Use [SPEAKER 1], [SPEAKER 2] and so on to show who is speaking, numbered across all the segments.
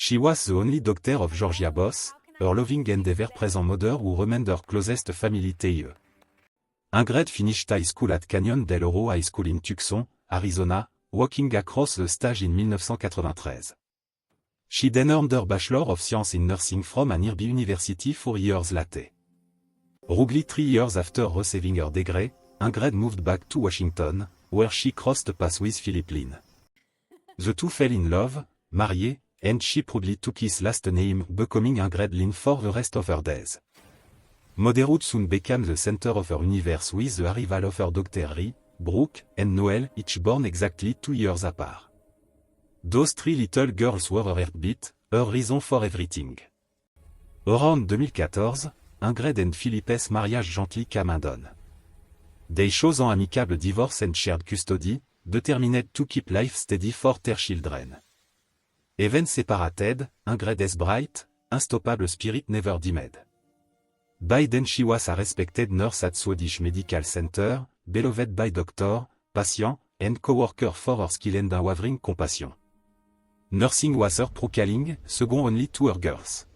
[SPEAKER 1] She was the only daughter of Georgia Boss, her loving and ever-present mother who remained her closest family tie. Ingrid finished high school at Canyon Del Oro High School in Tucson, Arizona, walking across the stage in 1993. She then earned her Bachelor of Science in Nursing from a nearby university 4 years later. Roughly 3 years after receiving her degree, Ingrid moved back to Washington, where she crossed paths with Philip Lynn. The two fell in love, married, and she proudly took his last name, becoming Ingrid Lynn for the rest of her days. Motherhood soon became the center of her universe with the arrival of her daughter Rhea, Brooke, and Noelle, each born exactly 2 years apart. Those 3 little girls were her heartbeat, her reason for everything. Around 2014, Ingrid and Philip's marriage gently came undone. They chose an amicable divorce and shared custody, determined to keep life steady for their children. Even separated, Ingrid's bright, unstoppable spirit never dimmed. By then she was a respected nurse at Swedish Medical Center, beloved by doctor, patient, and co-worker for her skill and unwavering compassion. Nursing was her true calling, second only to her girls.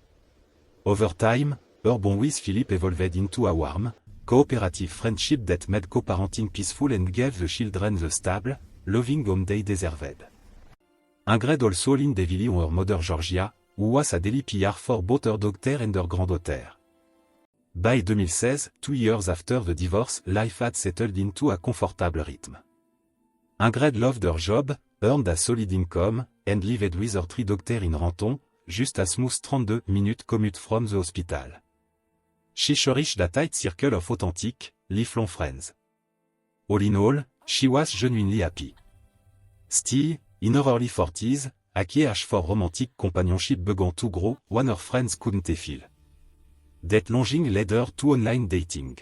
[SPEAKER 1] Over time, her bond with Philip evolved into a warm, cooperative friendship that made co-parenting peaceful and gave the children the stable, loving home they deserved. Ingrid also leaned heavily on her mother Georgia, who was a daily PR for both her daughter and her granddaughter. By 2016, 2 years after the divorce, life had settled into a comfortable rhythm. Ingrid loved her job, earned a solid income, and lived with her 3 daughters in Renton, just a smooth 32-minute commute from the hospital. She cherished a tight circle of authentic, lifelong friends. All in all, she was genuinely happy. Still, in her early 40s, a key age for romantic companionship began to grow, when her friends couldn't feel. That longing led her to online dating.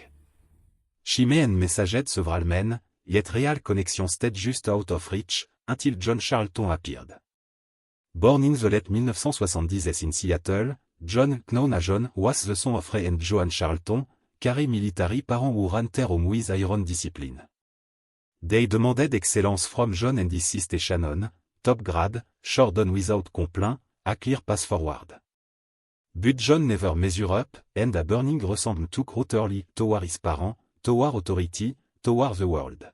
[SPEAKER 1] She met and messaged several men, yet real connection stayed just out of reach, until John Charlton appeared. Born in the late 1970s in Seattle, John, known as John, was the son of Ray and Joan Charlton, carry military parents who ran their home with iron discipline. They demanded excellence from John and his sister Shannon, top grade, sure done without complaint, a clear pass forward. But John never measured up, and a burning resentment took root early, toward his parents, toward authority, toward the world.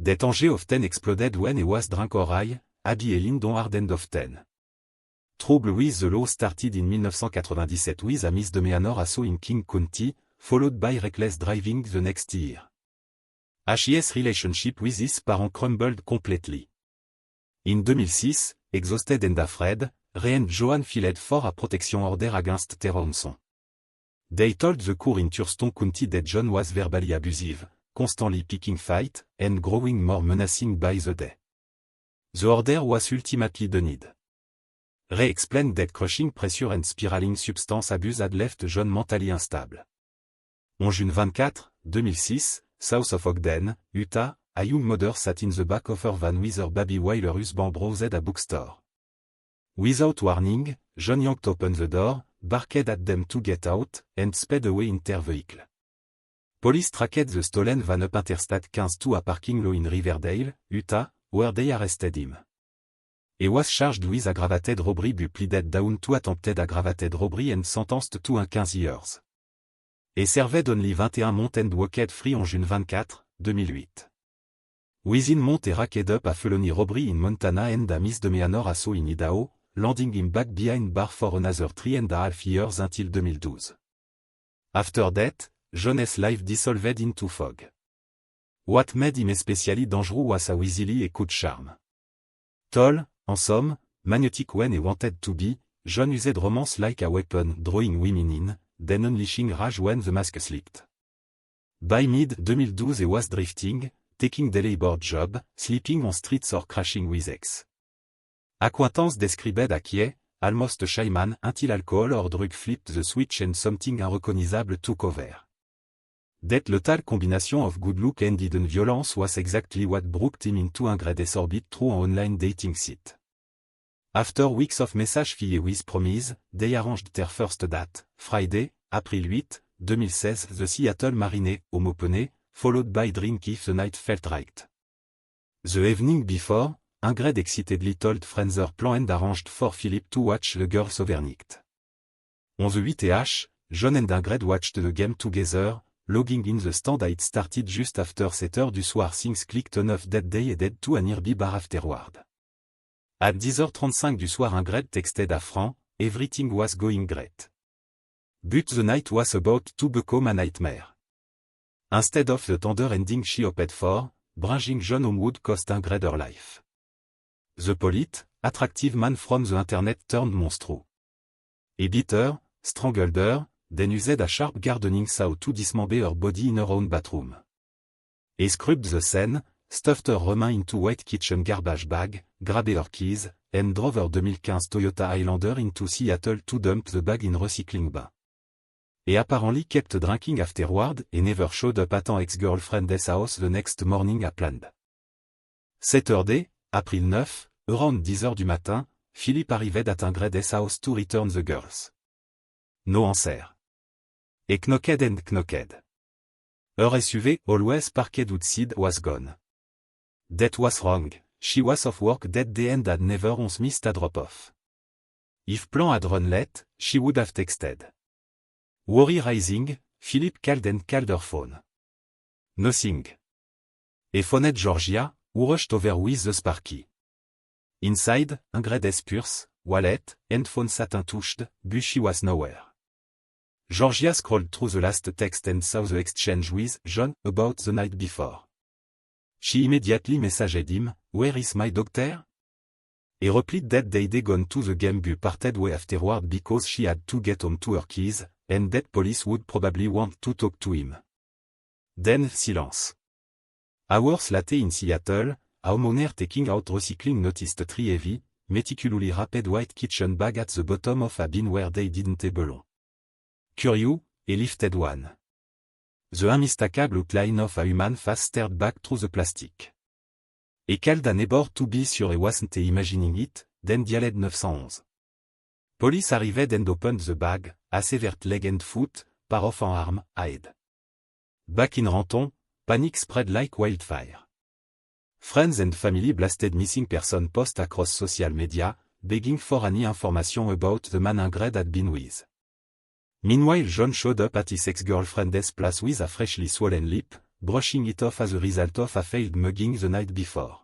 [SPEAKER 1] That anger often exploded when he was drunk or high, Abby et Lynn hardened often. Trouble with the law started in 1997 with a misdemeanor assault in King County, followed by reckless driving the next year. His relationship with his parents crumbled completely. In 2006, exhausted and afraid, Ray and Joan filed for a protection order against terrorism. They told the court in Thurston County that John was verbally abusive, constantly picking fights, and growing more menacing by the day. The order was ultimately denied. Ray explained that crushing pressure and spiraling substance abuse had left John mentally unstable. On June 24, 2006, south of Ogden, Utah, a young mother sat in the back of her van with her baby while her husband browsed a bookstore. Without warning, John yanked open the door, barked at them to get out, and sped away in their vehicle. Police tracked the stolen van up Interstate 15 to a parking lot in Riverdale, Utah, where they arrested him. He was charged with aggravated robbery but pleaded down to attempted aggravated robbery and sentenced to 15 years. He served only 21 months and walked free on June 24, 2008. Within months he racked up a felony robbery in Montana and a misdemeanor assault in Idaho, landing him back behind bar for another 3.5 years until 2012. After that, John's life dissolved into fog. What made him especially dangerous was how easily he could charm. Tall, handsome, magnetic when he wanted to be, John used romance like a weapon, drawing women in, then unleashing rage when the mask slipped. By mid-2012 he was drifting, taking daily board job, sleeping on streets or crashing with ex. Acquaintance described a quiet, almost shy man until alcohol or drug flipped the switch and something unrecognizable took over. That lethal combination of good look and hidden violence was exactly what brought him into Ingrid's orbit through an online dating site. After weeks of messages filled with promise, they arranged their first date, Friday, April 8, 2016, the Seattle Marine, home opener, followed by drink if the night felt right. The evening before, Ingrid excitedly told friends her plan and arranged for Philip to watch the girls overnight. On the 8th, John and Ingrid watched the game together, logging in the stand. It started just after 7h du soir. Things clicked enough that they headed to a nearby bar afterward. À 10h35 du soir, Ingrid texted à Fran, "Everything was going great. But the night was about to become a nightmare." Instead of the tender ending she hoped for, bringing John home would cost Ingrid her life. The polite, attractive man from the internet turned monstro. He beat her, strangled her, then used a sharp gardening saw to dismember her body in her own bathroom. He scrubbed the scene, stuffed her remains into white kitchen garbage bag, grabbed her keys, and drove her 2015 Toyota Highlander into Seattle to dump the bag in recycling bin. He apparently kept drinking afterward and never showed up at an ex-girlfriend's house the next morning as planned. Saturday, April 9, around 10h du matin, Philip arrived at Ingrid's house to return the girls. No answer. He knocked and knocked. Her SUV, always parked outside, was gone. That was wrong. She was off work that day and had never once missed a drop-off. If plan had run late, she would have texted. Worry rising, Philip called her phone. Nothing. He phoned Georgia, who rushed over with the Sparky. Inside, Ingrid's purse, wallet, and phone sat untouched, but she was nowhere. Georgia scrolled through the last text and saw the exchange with John about the night before. She immediately messaged him, "Where is my doctor?" He replied that they'd gone to the game but parted way afterward because she had to get home to her keys, and that police would probably want to talk to him. Then silence. Hours later in Seattle, a homeowner taking out recycling noticed 3 heavy, meticulously wrapped white kitchen bag at the bottom of a bin where they didn't belong. Curious, he lifted one. The unmistakable outline of a human face stared back through the plastic. He called a neighbor to be sure he wasn't imagining it, then dialed 911. Police arrived and opened the bag, a severed leg and foot, pair of arm, a head. Back in Renton, panic spread like wildfire. Friends and family blasted missing person posts across social media, begging for any information about the man Ingrid had been with. Meanwhile, John showed up at his ex-girlfriend's place with a freshly swollen lip, brushing it off as a result of a failed mugging the night before.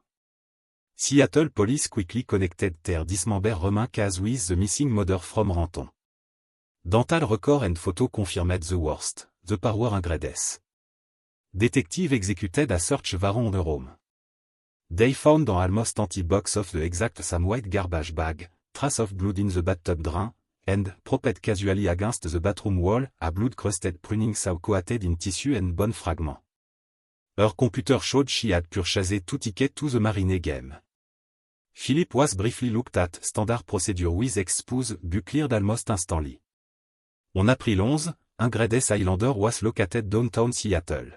[SPEAKER 1] Seattle police quickly connected their dismembered remains case with the missing mother from Renton. Dental record and photo confirmed the worst, the power Ingrid's. Detective executed a search warrant on her home. They found an almost empty box of the exact same white garbage bag, trace of blood in the bathtub drain, and, propped casually against the bathroom wall, a blood-crusted pruning saw coated in tissue and bone fragments. Her computer showed she had purchased 2 tickets to the Marine game. Philip was briefly looked at, standard procedure with ex-spouse, but cleared almost instantly. On April 11, Ingrid's Highlander was located downtown Seattle.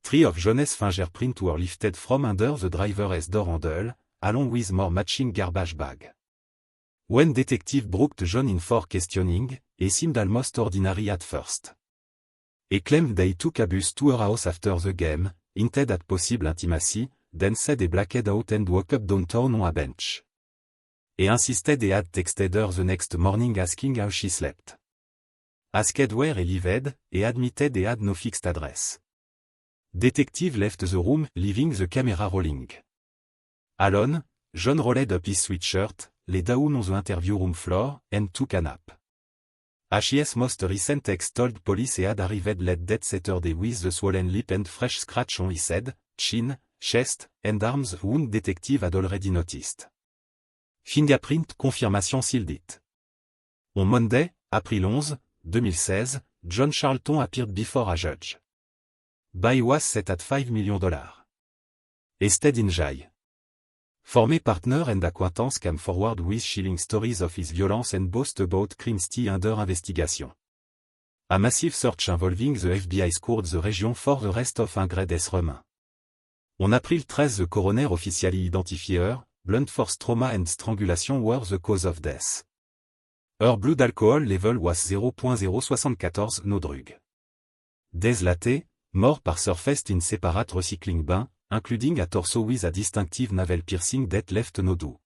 [SPEAKER 1] 3 of John's fingerprints were lifted from under the driver's door handle, along with more matching garbage bag. When detective brought John in for questioning, he seemed almost ordinary at first. He claimed they took a bus to her house after the game, hinted at possible intimacy, then said he blacked out and woke up downtown on a bench. He insisted he had texted her the next morning asking how she slept. Asked where he lived, he admitted he had no fixed address. Detective left the room, leaving the camera rolling. Alone, John rolled up his sweatshirt, lay down on the interview room floor, and took a nap. His most recent ex told police he had arrived late that Saturday with the swollen lip and fresh scratch on his head, chin, chest, and arms wound detective had already noticed. Fingerprint confirmation sealed it. On Monday, April 11, 2016, John Charlton appeared before a judge. Bail was set at $5 million. He stayed in jail. Former partner and acquaintance came forward with chilling stories of his violence and boast about crimes still under investigation. A massive search involving the FBI scoured the region for the rest of Ingrid's remains. On April 13, the coroner officially identified her, blunt force trauma and strangulation were the cause of death. Her blood alcohol level was 0.074, no drug. Days later, more par surfaced in separate recycling bin, including a torso with a distinctive navel piercing that left no doubt.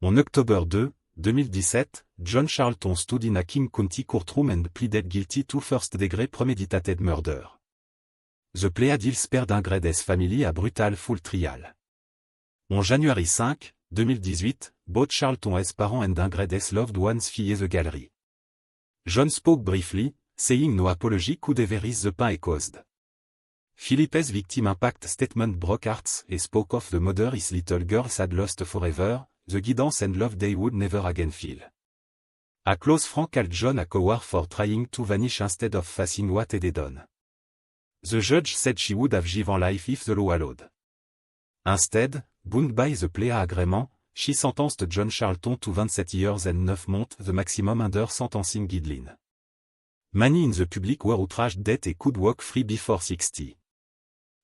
[SPEAKER 1] On October 2, 2017, John Charlton stood in a King County courtroom and pleaded guilty to first-degree premeditated murder. The plea deal spared Ingrid's family a brutal full trial. On January 5, 2018, both Charlton's parents and Ingrid's loved ones filed the gallery. John spoke briefly, saying no apology could ever ease the pain caused. Philippe's victim impact statement broke hearts and spoke of the mother his little girls had lost forever, the guidance and love they would never again feel. A close friend called John a coward for trying to vanish instead of facing what he had done. The judge said she would have given life if the law allowed. Instead, bound by the plea agreement, she sentenced John Charlton to 27 years and 9 months, the maximum under sentencing guideline. Many in the public were outraged that he could walk free before 60.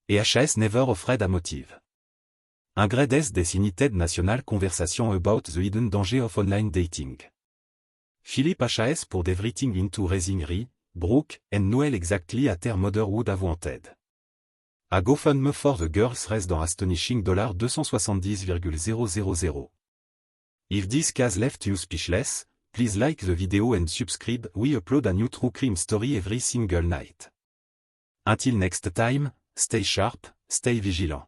[SPEAKER 1] EHS never offered a motive. Ingrid's designated national conversation about the hidden danger of online dating. Philip HAS poured everything into raising Ree, Brooke, and Noel exactly at her mother would have wanted. A GoFundMe for the girls raised an astonishing $270,000. If this case left you speechless, please like the video and subscribe. We upload a new true crime story every single night. Until next time, stay sharp, stay vigilant.